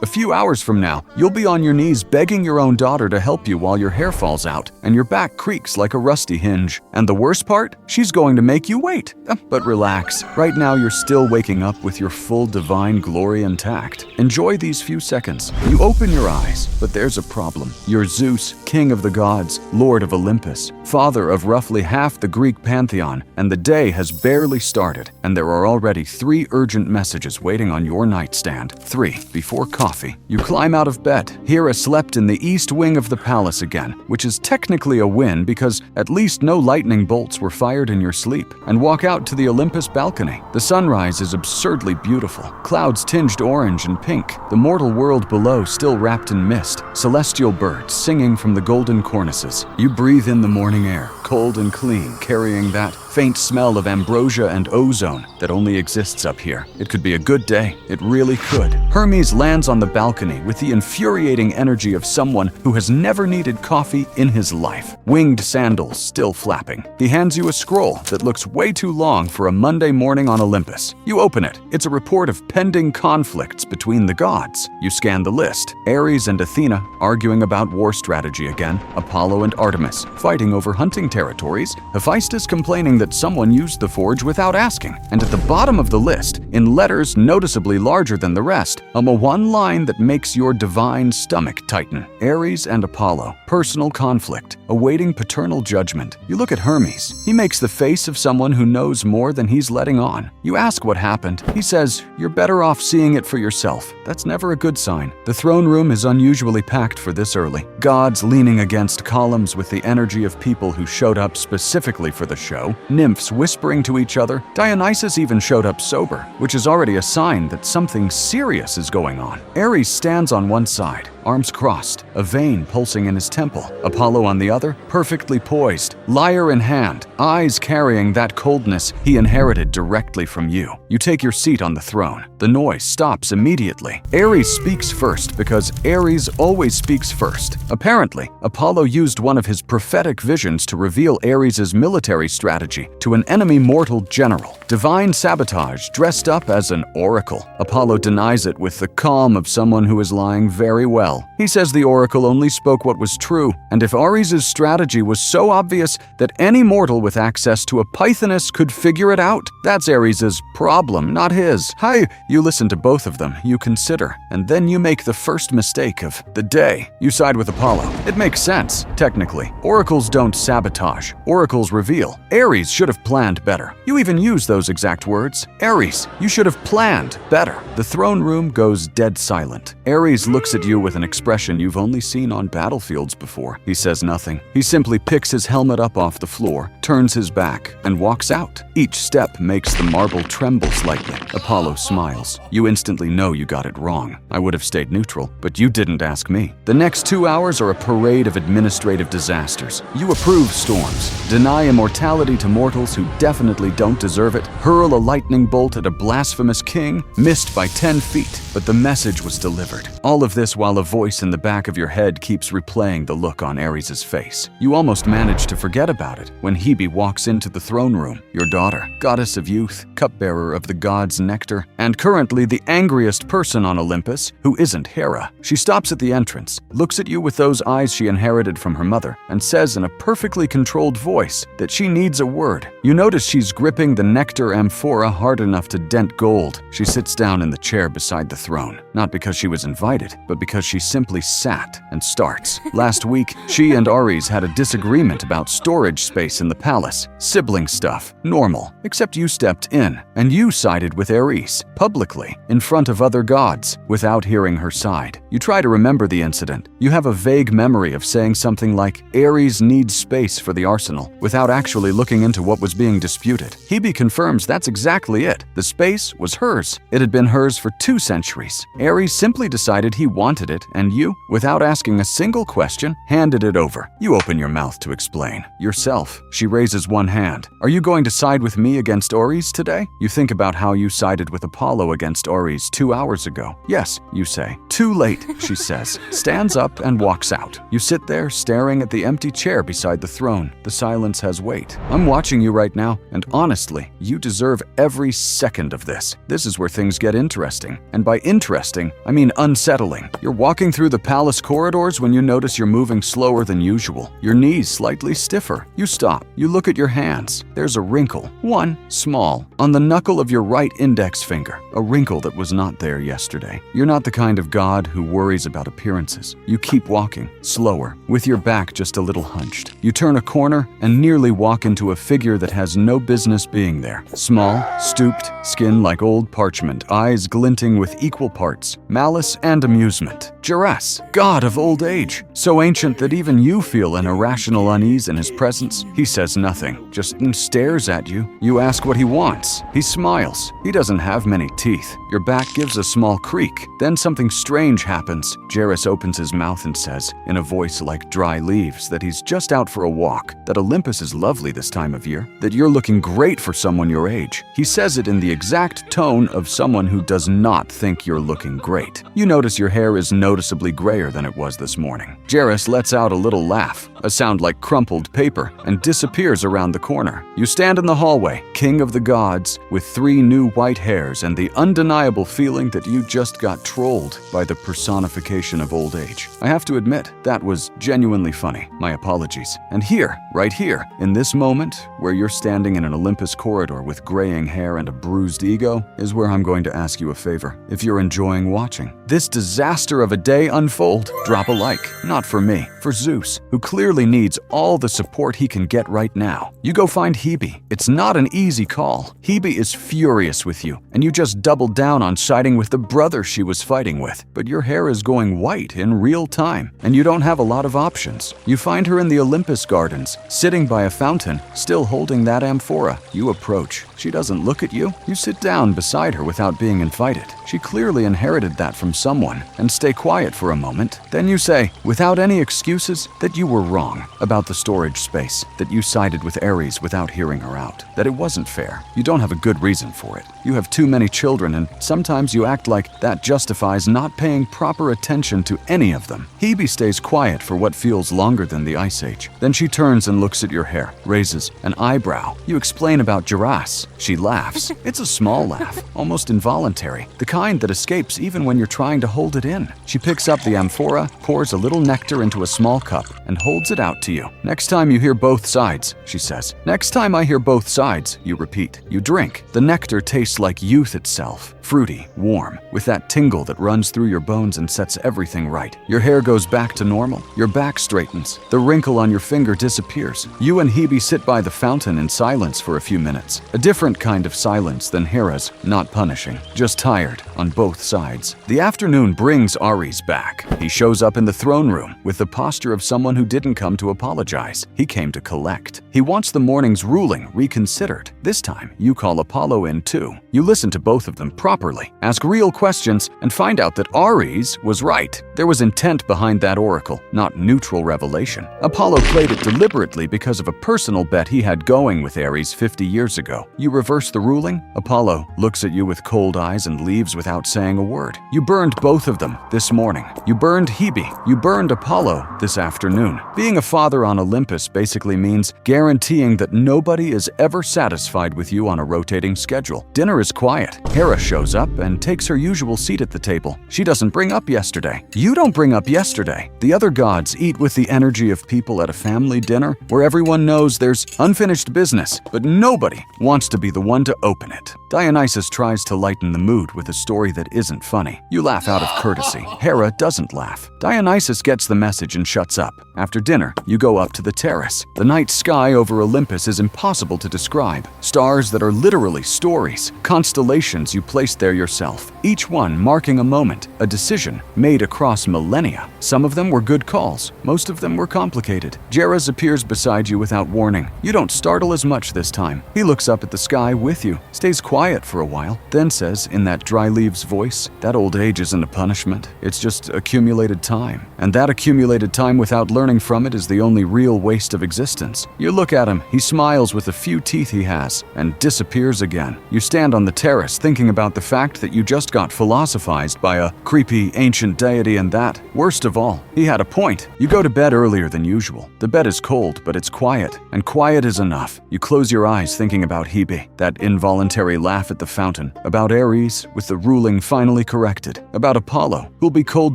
A few hours from now, you'll be on your knees begging your own daughter to help you while your hair falls out and your back creaks like a rusty hinge. And the worst part? She's going to make you wait. But relax. Right now, you're still waking up with your full divine glory intact. Enjoy these few seconds. You open your eyes, but there's a problem. You're Zeus, king of the gods, lord of Olympus, father of roughly half the Greek pantheon, and the day has barely started, and there are already 3 urgent messages waiting on your nightstand. 3 before coffee. You climb out of bed. Hera slept in the east wing of the palace again, which is technically a win because at least no lightning bolts were fired in your sleep, and walk out to the Olympus balcony. The sunrise is absurdly beautiful. Clouds tinged orange and pink, the mortal world below still wrapped in mist, celestial birds singing from the golden cornices. You breathe in the morning air, cold and clean, carrying that faint smell of ambrosia and ozone that only exists up here. It could be a good day. It really could. Hermes lands on the balcony with the infuriating energy of someone who has never needed coffee in his life. Winged sandals still flapping. He hands you a scroll that looks way too long for a Monday morning on Olympus. You open it. It's a report of pending conflicts between the gods. You scan the list. Ares and Athena arguing about war strategy again. Apollo and Artemis fighting over hunting territories. Hephaestus complaining that someone used the forge without asking. And at the bottom of the list, in letters noticeably larger than the rest, one line that makes your divine stomach tighten. Ares and Apollo, personal conflict, awaiting paternal judgment. You look at Hermes. He makes the face of someone who knows more than he's letting on. You ask what happened. He says, "You're better off seeing it for yourself." That's never a good sign. The throne room is unusually packed for this early. Gods leaning against columns with the energy of people who showed up specifically for the show. Nymphs whispering to each other. Dionysus even showed up sober, which is already a sign that something serious is going on. Ares stands on one side, arms crossed, a vein pulsing in his temple. Apollo on the other, perfectly poised, lyre in hand, eyes carrying that coldness he inherited directly from you. You take your seat on the throne. The noise stops immediately. Ares speaks first because Ares always speaks first. Apparently, Apollo used one of his prophetic visions to reveal Ares's military strategy to an enemy mortal general. Divine sabotage dressed up as an oracle. Apollo denies it with the calm of someone who is lying very well. He says the oracle only spoke what was true, and if Ares's strategy was so obvious that any mortal with access to a Pythoness could figure it out, that's Ares's problem, not his. Hi, you listen to both of them, you consider, and then you make the first mistake of the day. You side with Apollo. It makes sense, technically. Oracles don't sabotage. Oracles reveal. Ares should have planned better. You even use those exact words. Ares, you should have planned better. The throne room goes dead silent. Ares looks at you with an expression you've only seen on battlefields before. He says nothing. He simply picks his helmet up off the floor, turns his back, and walks out. Each step makes the marble tremble slightly. Apollo smiles. You instantly know you got it wrong. I would have stayed neutral, but you didn't ask me. The next 2 hours are a parade of administrative disasters. You approve storms, deny immortality to mortals who definitely don't deserve it, hurl a lightning bolt at a blasphemous king, missed by 10 feet, but the message was delivered. All of this while a voice in the back of your head keeps replaying the look on Ares' face. You almost manage to forget about it when Hebe walks into the throne room, your daughter, goddess of youth, cupbearer of the gods' nectar, and currently the angriest person on Olympus who isn't Hera. She stops at the entrance, looks at you with those eyes she inherited from her mother, and says in a perfectly controlled voice that she needs a word. You notice she's gripping the nectar amphora hard enough to dent gold. She sits down in the chair beside the throne, not because she was invited, but because she simply sat and starts. Last week, she and Ares had a disagreement about storage space in the palace. Sibling stuff, normal, except you stepped in, and you sided with Ares, publicly, in front of other gods, without hearing her side. You try to remember the incident. You have a vague memory of saying something like, Ares needs space for the arsenal, without actually looking into what was being disputed. Hebe confirms that's exactly it. The space was hers. It had been hers for 2 centuries. Ares simply decided he wanted it, and you, without asking a single question, handed it over. You open your mouth to explain. Yourself. She raises one hand. Are you going to side with me against Ares today? You think about how you sided with Apollo against Ares 2 hours ago. Yes, you say. Too late. she says, stands up and walks out. You sit there staring at the empty chair beside the throne. The silence has weight. I'm watching you right now, and honestly, you deserve every second of this. This is where things get interesting. And by interesting, I mean unsettling. You're walking through the palace corridors when you notice you're moving slower than usual. Your knees slightly stiffer. You stop. You look at your hands. There's a wrinkle. One, small, on the knuckle of your right index finger. A wrinkle that was not there yesterday. You're not the kind of god who worries about appearances. You keep walking, slower, with your back just a little hunched. You turn a corner and nearly walk into a figure that has no business being there. Small, stooped, skin like old parchment, eyes glinting with equal parts, malice and amusement. Geras, god of old age, so ancient that even you feel an irrational unease in his presence. He says nothing, just stares at you. You ask what he wants. He smiles. He doesn't have many teeth. Your back gives a small creak. Then something strange happens. Geras opens his mouth and says, in a voice like dry leaves, that he's just out for a walk, that Olympus is lovely this time of year, that you're looking great for someone your age. He says it in the exact tone of someone who does not think you're looking great. You notice your hair is noticeably grayer than it was this morning. Geras lets out a little laugh, a sound like crumpled paper, and disappears around the corner. You stand in the hallway, king of the gods, with 3 new white hairs and the undeniable feeling that you just got trolled by the personification of old age. I have to admit, that was genuinely funny. My apologies. And here, right here, in this moment, where you're standing in an Olympus corridor with graying hair and a bruised ego, is where I'm going to ask you a favor. If you're enjoying watching this disaster of a day unfold, drop a like. Not for me, for Zeus, who clearly needs all the support he can get right now. You go find Hebe. It's not an easy call. Hebe is furious with you, and you just doubled down on siding with the brother she was fighting with. But your hair is going white in real time, and you don't have a lot of options. You find her in the Olympus gardens, sitting by a fountain, still holding that amphora. You approach. She doesn't look at you. You sit down beside her without being invited. She clearly inherited that from someone, and stay quiet for a moment. Then you say, without any excuses, that you were wrong about the storage space, that you sided with Ares without hearing her out, that it wasn't fair. You don't have a good reason for it. You have too many children, and sometimes you act like that justifies not paying proper attention to any of them. Hebe stays quiet for what feels longer than the Ice Age. Then she turns and looks at your hair, raises an eyebrow. You explain about Geras. She laughs. It's a small laugh, almost involuntary, the kind that escapes even when you're trying to hold it in. She picks up the amphora, pours a little nectar into a small cup, and holds it out to you. Next time you hear both sides, she says. Next time I hear both sides, you repeat. You drink. The nectar tastes like youth itself. Fruity, warm, with that tingle that runs through your bones and sets everything right. Your hair goes back to normal. Your back straightens. The wrinkle on your finger disappears. You and Hebe sit by the fountain in silence for a few minutes. A different kind of silence than Hera's, not punishing, just tired on both sides. The afternoon brings Ares back. He shows up in the throne room with the posture of someone who didn't come to apologize. He came to collect. He wants the morning's ruling reconsidered. This time, you call Apollo in too. You listen to both of them properly, ask real questions, and find out that Ares was right. There was intent behind that oracle, not neutral revelation. Apollo played it deliberately because of a personal bet he had going with Ares 50 years ago. You reverse the ruling? Apollo looks at you with cold eyes and leaves without saying a word. You burned both of them this morning. You burned Hebe. You burned Apollo this afternoon. Being a father on Olympus basically means guaranteeing that nobody is ever satisfied with you on a rotating schedule. Dinner is quiet. Hera shows up and takes her usual seat at the table. She doesn't bring up yesterday. You don't bring up yesterday. The other gods eat with the energy of people at a family dinner where everyone knows there's unfinished business, but nobody wants to be the one to open it. Dionysus tries to lighten the mood with a story that isn't funny. You laugh out of courtesy. Hera doesn't laugh. Dionysus gets the message and shuts up. After dinner, you go up to the terrace. The night sky over Olympus is impossible to describe. Stars that are literally stories, constellations you placed there yourself, each one marking a moment, a decision made across millennia. Some of them were good calls. Most of them were complicated. Geras appears beside you without warning. You don't startle as much this time. He looks up at the sky with you, stays quiet for a while, then says in that dry leaves voice, that old age isn't a punishment. It's just accumulated time. And that accumulated time without learning from it is the only real waste of existence. You look at him, he smiles with the few teeth he has, and disappears again. You stand on the terrace thinking about the fact that you just got philosophized by a creepy ancient deity and that, worst of all, he had a point. You go to bed earlier than usual. The bed is cold, but it's quiet, and quiet is enough. You close your eyes thinking about Hebe, that involuntary laugh at the fountain, about Ares, with the ruling finally corrected, about Apollo, who'll be cold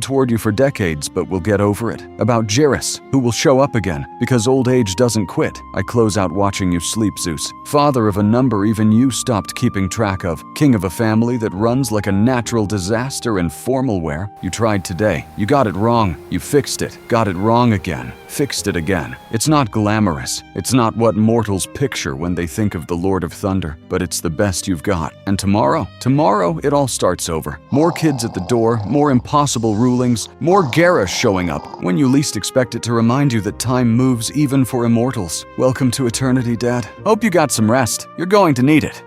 toward you for decades but will get over it, about Geras, who will show up again, because old age doesn't quit. I close out watching you sleep, Zeus. Father of a number even you stopped keeping track of, king of a family that runs like a natural disaster in formal wear. You tried today. You got it wrong. You fixed it. Got it wrong again. Fixed it again. It's not glamorous. It's not what mortals picture when they think of the Lord of Thunder, but it's the best you've got. And tomorrow it all starts over. More kids at the door, more impossible rulings, more Geras showing up when you least expect it to remind you that time moves even for immortals. Welcome to eternity, Dad. Hope you got some rest. You're going to need it.